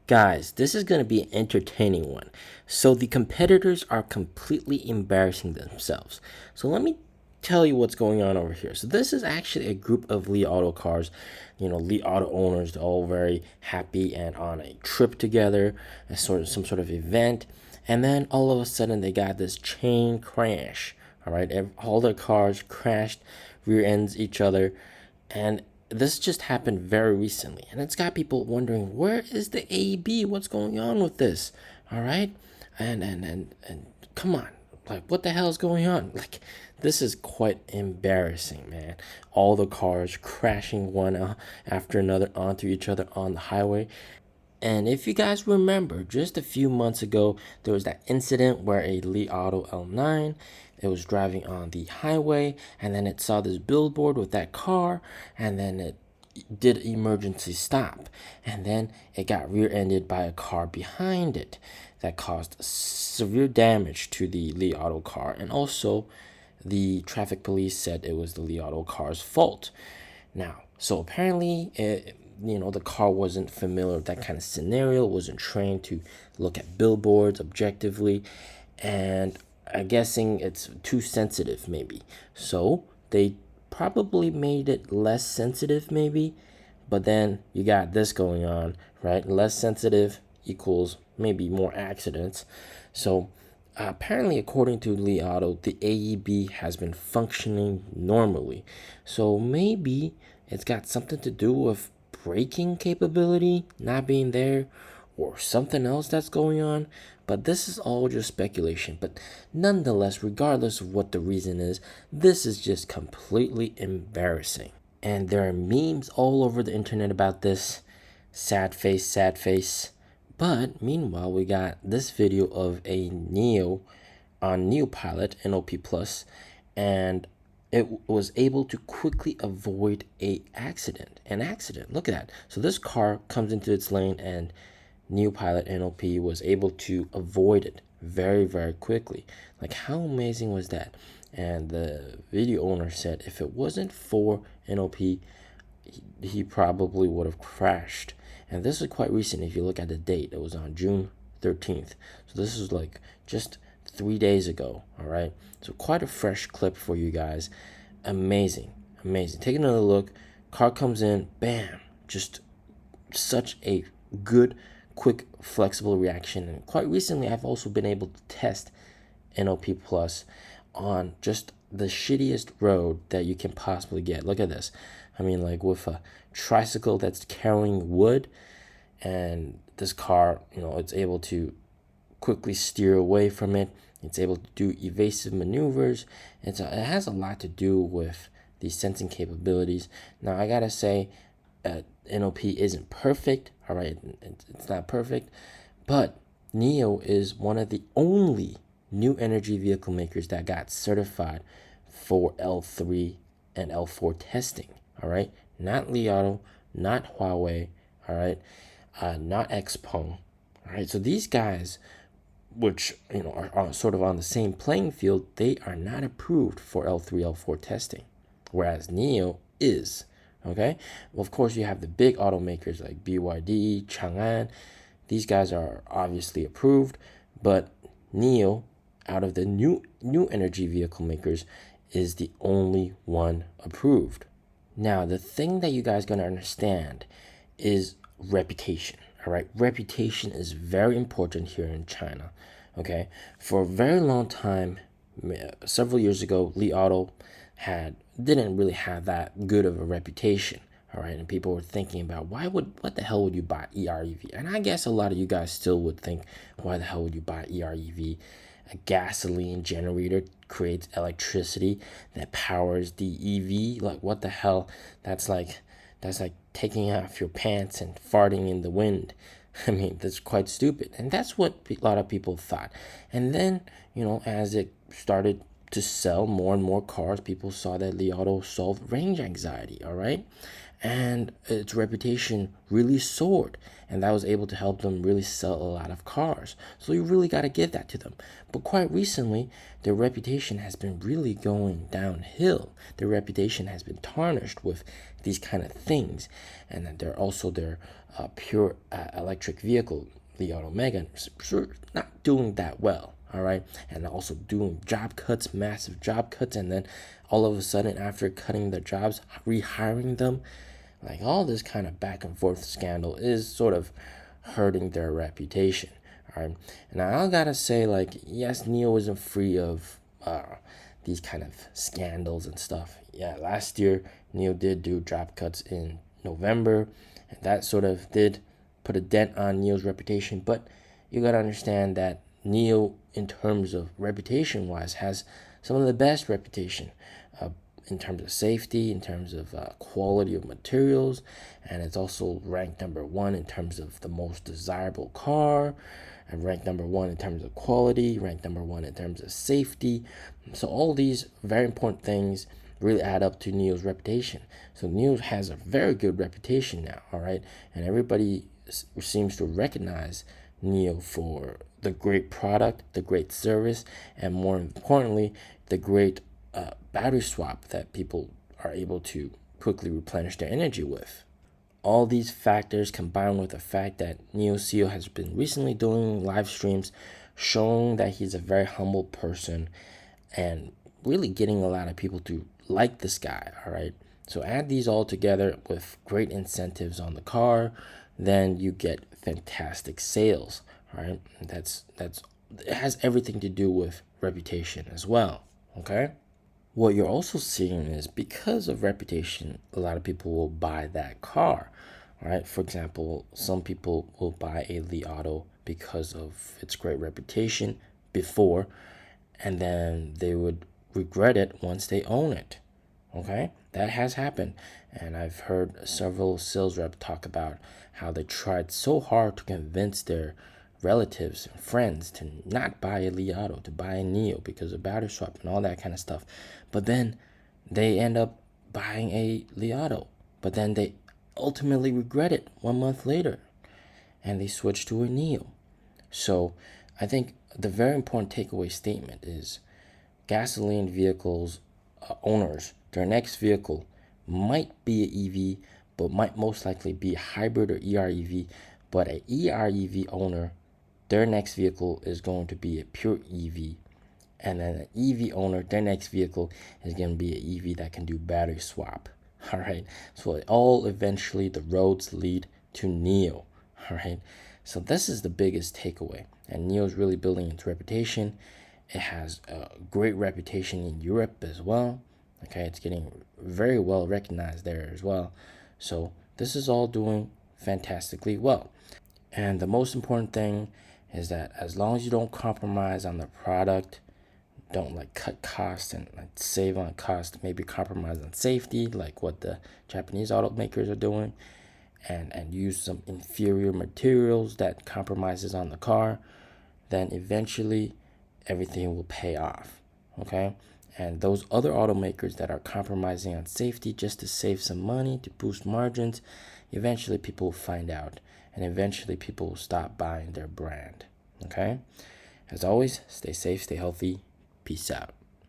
Guys, this is going to be an entertaining one. So the competitors are completely embarrassing themselves. So let me tell you what's going on over here. So this is actually a group of Li Auto cars, Li Auto owners. They're all very happy and on a trip together, some sort of event. And then all of a sudden they got this chain crash. All right, all their cars crashed, rear ends each other, and this just happened very recently, and it's got people wondering, where is the AEB? What's going on with this? All right, and come on, like, what the hell is going on? Like, this is quite embarrassing, man. All the cars crashing one after another onto each other on the highway. And if you guys remember, just a few months ago, there was that incident where a Li Auto L9, it was driving on the highway, and then it saw this billboard with that car, and then it did emergency stop, and then it got rear-ended by a car behind it that caused severe damage to the Li Auto car, and also the traffic police said it was the Li Auto car's fault. Now, so apparently the car wasn't familiar with that kind of scenario, wasn't trained to look at billboards objectively, and I'm guessing it's too sensitive maybe. So they probably made it less sensitive maybe, but then you got this going on, right? Less sensitive equals maybe more accidents. So apparently, according to Li Auto, the AEB has been functioning normally. So maybe it's got something to do with braking capability not being there, or something else that's going on. But this is all just speculation. But nonetheless, regardless of what the reason is, this is just completely embarrassing. And there are memes all over the internet about this. Sad face, sad face. But meanwhile, we got this video of a NIO on NIO Pilot, NOP Plus, and it was able to quickly avoid an accident. Look at that. So this car comes into its lane, and NIO Pilot NOP was able to avoid it very, very quickly. Like, how amazing was that? And the video owner said if it wasn't for NOP, he probably would have crashed. And this is quite recent. If you look at the date, it was on June 13th. So this is like just 3 days ago. All right. So quite a fresh clip for you guys. Amazing. Take another look. Car comes in. Bam. Just such a good, quick, flexible reaction. And quite recently, I've also been able to test NOP Plus on just the shittiest road that you can possibly get. Look at this. I mean, like, with a tricycle that's carrying wood, and this car, it's able to quickly steer away from it. It's able to do evasive maneuvers. It has a lot to do with the sensing capabilities. Now, I gotta say, NOP isn't perfect. All right, it's not perfect, but NIO is one of the only new energy vehicle makers that got certified for L3 and L4 testing. All right, not Li Auto, not Huawei. All right, not Xpeng. All right, so these guys, which are sort of on the same playing field, they are not approved for L3, L4 testing, whereas NIO is. Okay, well, of course, you have the big automakers like BYD, Chang'an. These guys are obviously approved, but NIO, out of the new energy vehicle makers, is the only one approved. Now, the thing that you guys are going to understand is reputation. All right, reputation is very important here in China. Okay, for a very long time, several years ago, Li Auto didn't really have that good of a reputation. All right, and people were thinking about what the hell would you buy EREV? And I guess a lot of you guys still would think, why the hell would you buy EREV? A gasoline generator creates electricity that powers the EV. Like, what the hell? That's like taking off your pants and farting in the wind. I mean, that's quite stupid. And that's what a lot of people thought. And then, as it started to sell more and more cars, people saw that Li Auto solved range anxiety, all right? and its reputation really soared, and that was able to help them really sell a lot of cars. So you really got to give that to them. But quite recently, their reputation has been really going downhill. Their reputation has been tarnished with these kind of things, and then they're also their pure electric vehicle, the Omega, not doing that well. All right, and also doing job cuts, massive job cuts, and then all of a sudden, after cutting their jobs, rehiring them. Like, all this kind of back and forth scandal is sort of hurting their reputation. All right, and I gotta say, like, yes, NIO isn't free of these kind of scandals and stuff. Yeah, last year NIO did do job cuts in November, and that sort of did put a dent on NIO's reputation. But you gotta understand that NIO, in terms of reputation wise, has some of the best reputation in terms of safety, in terms of quality of materials, and it's also ranked #1 in terms of the most desirable car, and ranked #1 in terms of quality, ranked #1 in terms of safety. So all these very important things really add up to NIO's reputation. So NIO has a very good reputation now, all right, and everybody seems to recognize NIO for the great product, the great service, and more importantly, the great battery swap that people are able to quickly replenish their energy with. All these factors combined with the fact that NIO CEO has been recently doing live streams showing that he's a very humble person and really getting a lot of people to like this guy, all right? So add these all together with great incentives on the car, then you get fantastic sales, all right? That's it has everything to do with reputation as well, okay? What you're also seeing is, because of reputation, a lot of people will buy that car, right? For example, some people will buy a Li Auto because of its great reputation before, and then they would regret it once they own it, okay? That has happened, and I've heard several sales reps talk about how they tried so hard to convince their relatives and friends to not buy a Li Auto, to buy a NIO because of battery swap and all that kind of stuff. But then they end up buying a Li Auto, but then they ultimately regret it 1 month later and they switch to a NIO. So I think the very important takeaway statement is gasoline vehicles owners, their next vehicle might be an EV, but might most likely be a hybrid or EREV. But an EREV owner, their next vehicle is going to be a pure EV. And then an EV owner, their next vehicle is going to be an EV that can do battery swap. All right. So it all eventually, the roads lead to NIO. All right. So this is the biggest takeaway. And NIO is really building its reputation. It has a great reputation in Europe as well. Okay. It's getting very well recognized there as well. So this is all doing fantastically well. And the most important thing is that as long as you don't compromise on the product, don't like cut costs and like save on cost, maybe compromise on safety, like what the Japanese automakers are doing, and use some inferior materials that compromises on the car, then eventually everything will pay off, okay? And those other automakers that are compromising on safety just to save some money, to boost margins, eventually people will find out, and eventually people will stop buying their brand, okay? As always, stay safe, stay healthy. Peace out.